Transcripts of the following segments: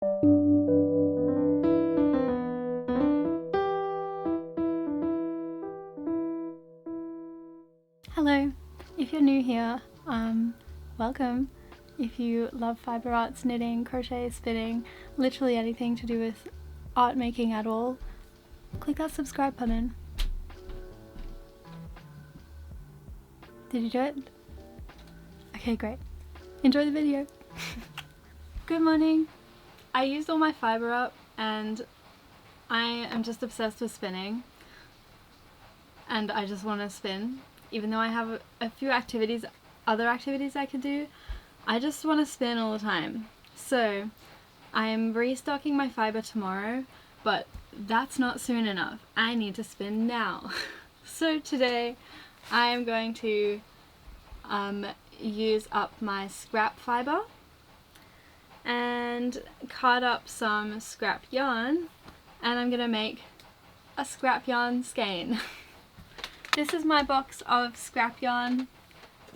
Hello, if you're new here, welcome. If you love fiber arts, knitting, crochet, spinning, literally anything to do with art making at all, click that subscribe button. Did you do it? Okay, great. Enjoy the video. Good morning. I used all my fiber up and I am just obsessed with spinning and I just want to spin. Even though I have a few other activities I could do, I just want to spin all the time. So I am restocking my fiber tomorrow, but that's not soon enough. I need to spin now. So today I am going to use up my scrap fiber and cut up some scrap yarn, and I'm gonna make a scrap yarn skein. This is my box of scrap yarn.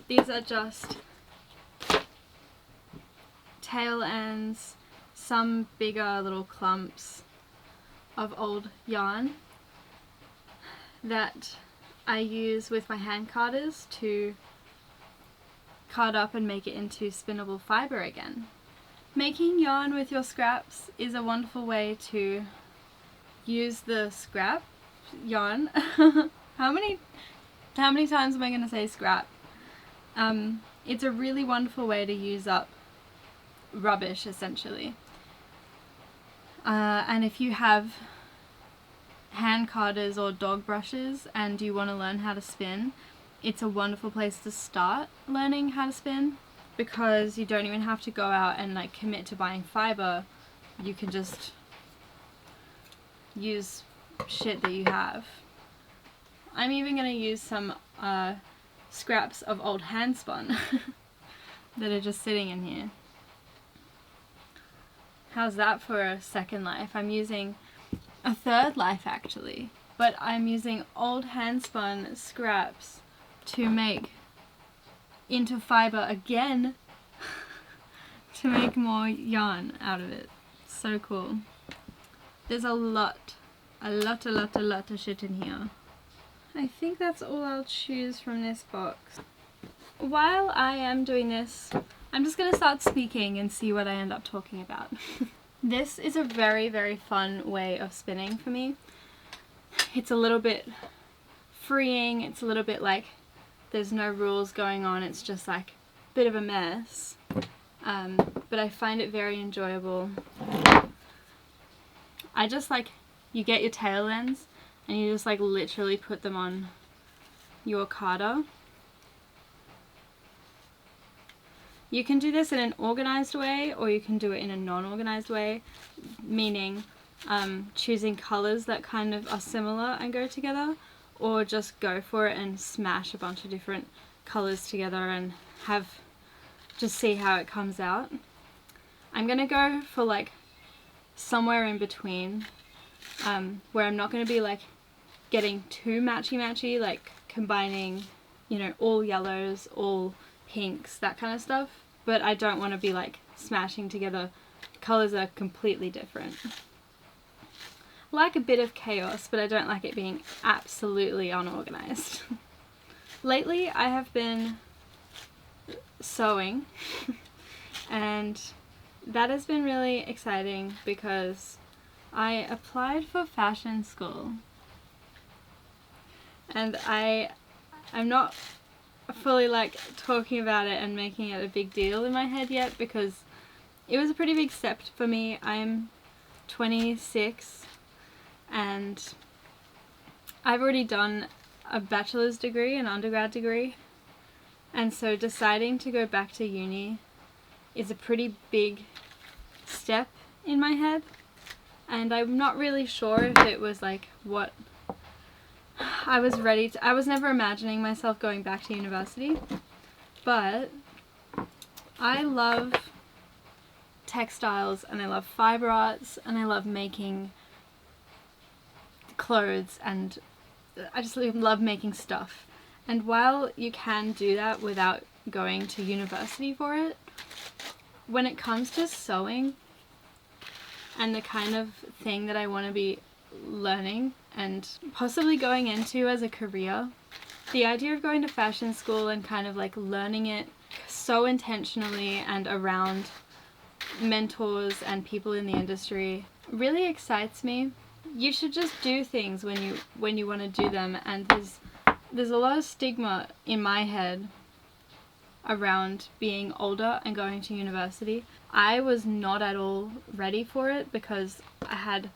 These are just tail ends, some bigger little clumps of old yarn that I use with my hand carders to cut up and make it into spinnable fiber again. Making yarn with your scraps is a wonderful way to use the scrap yarn. How many times am I going to say scrap? It's a really wonderful way to use up rubbish, essentially. And if you have hand carders or dog brushes and you want to learn how to spin, it's a wonderful place to start learning how to spin, because you don't even have to go out and like commit to buying fiber. You can just use shit that you have. I'm even going to use some scraps of old hand spun that are just sitting in here. How's that for a second life? I'm using a third life actually, but I'm using old hand spun scraps to make into fiber again to make more yarn out of it. So cool. There's a lot of shit in here. I think that's all I'll choose from this box. While I am doing this, I'm just gonna start speaking and see what I end up talking about. This is a very, very fun way of spinning for me. It's a little bit freeing, it's a little bit like there's no rules going on, it's just like a bit of a mess. But I find it very enjoyable. I just like, you get your tail ends and you just like literally put them on your carder. You can do this in an organized way or you can do it in a non-organized way, meaning choosing colors that kind of are similar and go together, or just go for it and smash a bunch of different colors together and just see how it comes out. I'm gonna go for like somewhere in between, where I'm not gonna be like getting too matchy, like combining, you know, all yellows, all pinks, that kind of stuff, but I don't want to be like smashing together colors that are completely different. I like a bit of chaos, but I don't like it being absolutely unorganized. Lately I have been sewing and that has been really exciting because I applied for fashion school. And I'm not fully like talking about it and making it a big deal in my head yet, because it was a pretty big step for me. I'm 26 and I've already done a bachelor's degree, an undergrad degree, and so deciding to go back to uni is a pretty big step in my head, and I'm not really sure if it was like what I was ready to. I was never imagining myself going back to university, but I love textiles and I love fiber arts and I love making clothes, and I just love making stuff. And while you can do that without going to university for it, when it comes to sewing, and the kind of thing that I want to be learning and possibly going into as a career. The idea of going to fashion school and kind of like learning it so intentionally and around mentors and people in the industry really excites me. You should just do things when you want to do them, and there's a lot of stigma in my head around being older and going to university. I was not at all ready for it because I had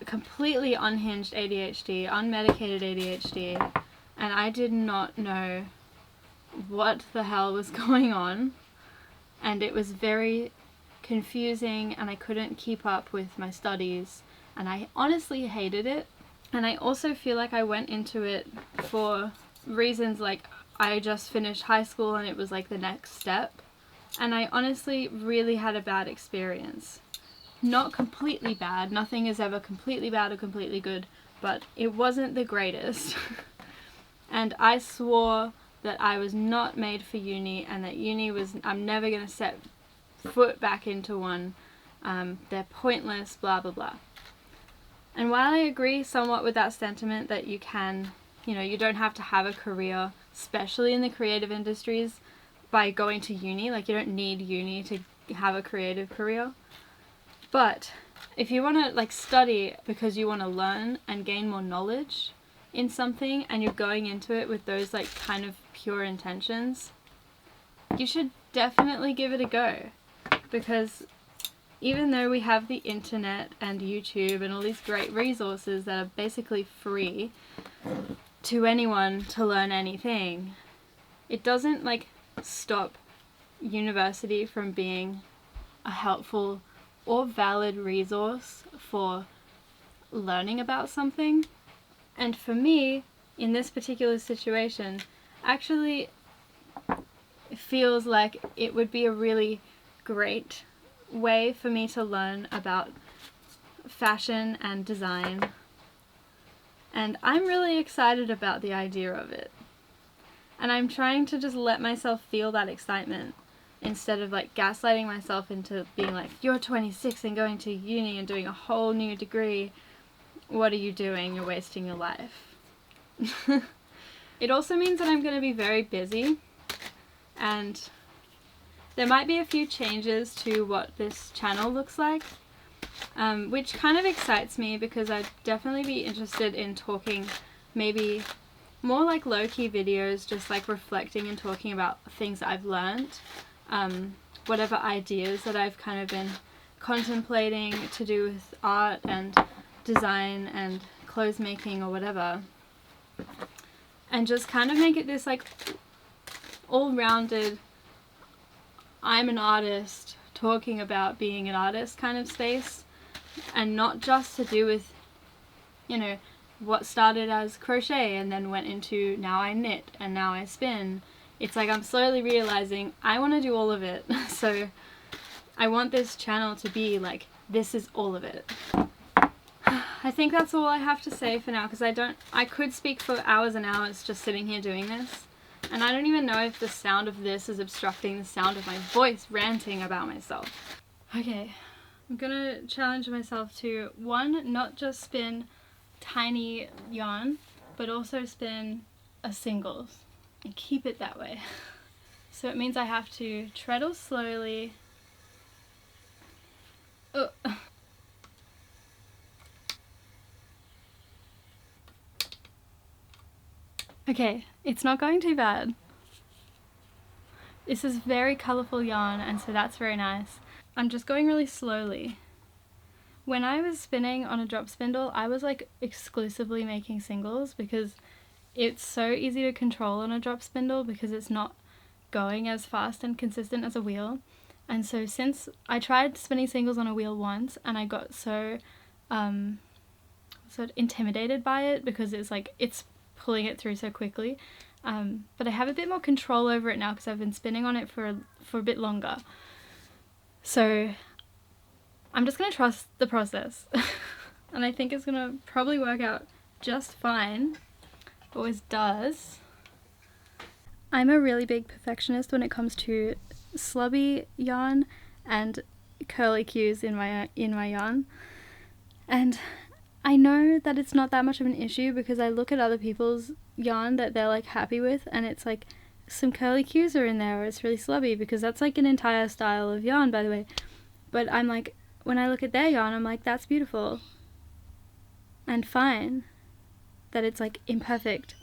completely unhinged ADHD, unmedicated ADHD, and I did not know what the hell was going on, and it was very confusing, and I couldn't keep up with my studies, and I honestly hated it. And I also feel like I went into it for reasons like I just finished high school and it was like the next step, and I honestly really had a bad experience. Not completely bad, nothing is ever completely bad or completely good, but it wasn't the greatest. And I swore that I was not made for uni, and that uni was, I'm never going to set foot back into one. They're pointless, blah, blah, blah. And while I agree somewhat with that sentiment that you can, you don't have to have a career, especially in the creative industries, by going to uni. Like, you don't need uni to have a creative career. But if you want to like study because you want to learn and gain more knowledge in something, and you're going into it with those like kind of pure intentions, you should definitely give it a go. Because even though we have the internet and YouTube and all these great resources that are basically free to anyone to learn anything, it doesn't like stop university from being a helpful or valid resource for learning about something. And for me, in this particular situation, actually it feels like it would be a really great way for me to learn about fashion and design. And I'm really excited about the idea of it. And I'm trying to just let myself feel that excitement, instead of like gaslighting myself into being like, you're 26 and going to uni and doing a whole new degree. What are you doing? You're wasting your life. It also means that I'm going to be very busy, and there might be a few changes to what this channel looks like, which kind of excites me because I'd definitely be interested in talking maybe more like low-key videos, just like reflecting and talking about things that I've learned, whatever ideas that I've kind of been contemplating to do with art and design and clothes making or whatever, and just kind of make it this like all-rounded, I'm an artist talking about being an artist kind of space, and not just to do with, what started as crochet and then went into now I knit and now I spin. It's like I'm slowly realizing I want to do all of it. So I want this channel to be like, this is all of it. I think that's all I have to say for now, because I could speak for hours and hours just sitting here doing this, and I don't even know if the sound of this is obstructing the sound of my voice ranting about myself. Okay, I'm gonna challenge myself to, one, not just spin tiny yarn, but also spin a singles and keep it that way. So it means I have to treadle slowly. Oh. Okay, it's not going too bad. This is very colourful yarn, and so that's very nice. I'm just going really slowly. When I was spinning on a drop spindle, I was like exclusively making singles, because it's so easy to control on a drop spindle because it's not going as fast and consistent as a wheel. And so since I tried spinning singles on a wheel once, and I got so sort of intimidated by it because it's pulling it through so quickly. But I have a bit more control over it now because I've been spinning on it for a bit longer. So I'm just going to trust the process. And I think it's going to probably work out just fine. Always does. I'm a really big perfectionist when it comes to slubby yarn, and curly cues in my yarn, and I know that it's not that much of an issue because I look at other people's yarn that they're like happy with, and it's like some curly cues are in there, or it's really slubby, because that's like an entire style of yarn, by the way. But I'm like, when I look at their yarn, I'm like, that's beautiful and fine that it's like imperfect.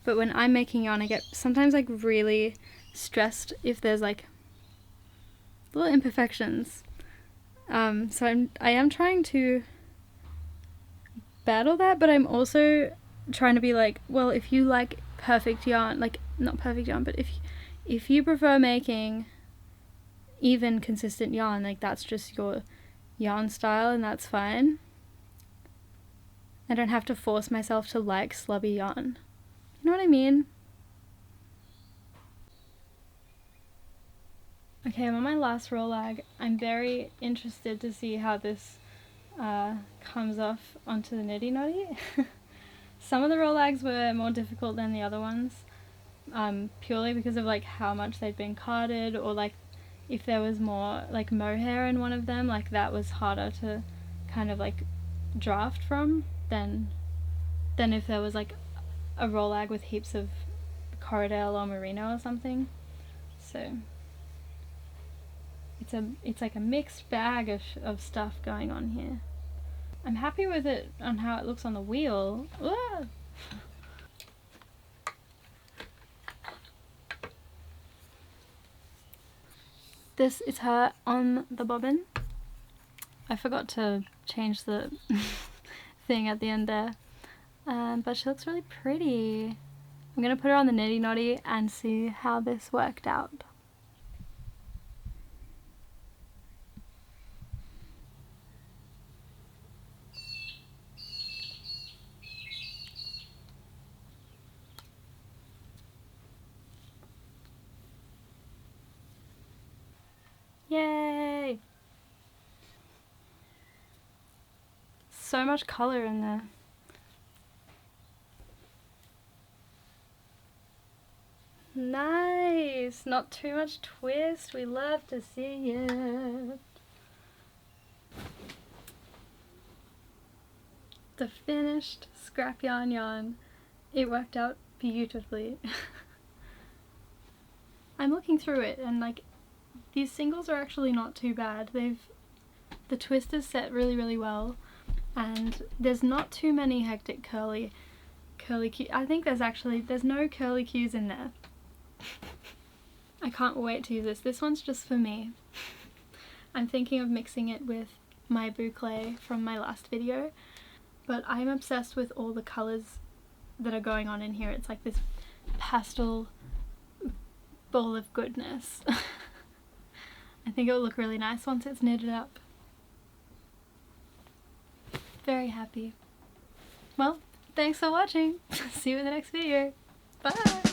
But when I'm making yarn, I get sometimes like really stressed if there's like little imperfections. So I am trying to battle that, but I'm also trying to be like, well, if you like perfect yarn, like not perfect yarn, but if you prefer making even consistent yarn, like that's just your yarn style and that's fine. I don't have to force myself to like slubby yarn. You know what I mean? Okay, I'm on my last roll lag. I'm very interested to see how this comes off onto the niddy noddy. Some of the roll lags were more difficult than the other ones, purely because of like how much they'd been carded, or like if there was more like mohair in one of them, like that was harder to kind of like draft from than if there was like a roll lag with heaps of Corriedale or merino or something. So it's like a mixed bag of stuff going on here. I'm happy with it on how it looks on the wheel. Ah! This is her on the bobbin. I forgot to change the thing at the end there, but she looks really pretty. I'm gonna put her on the niddy noddy and see how this worked out. Yay! So much colour in there. Nice! Not too much twist. We love to see it. The finished scrap yarn. It worked out beautifully. I'm looking through it and like these singles are actually not too bad. The twist is set really, really well, and there's not too many hectic curly cues. I think there's no curly cues in there. I can't wait to use this. This one's just for me. I'm thinking of mixing it with my boucle from my last video, but I'm obsessed with all the colours that are going on in here. It's like this pastel ball of goodness. I think it will look really nice once it's knitted up. Very happy. Well, thanks for watching. See you in the next video. Bye!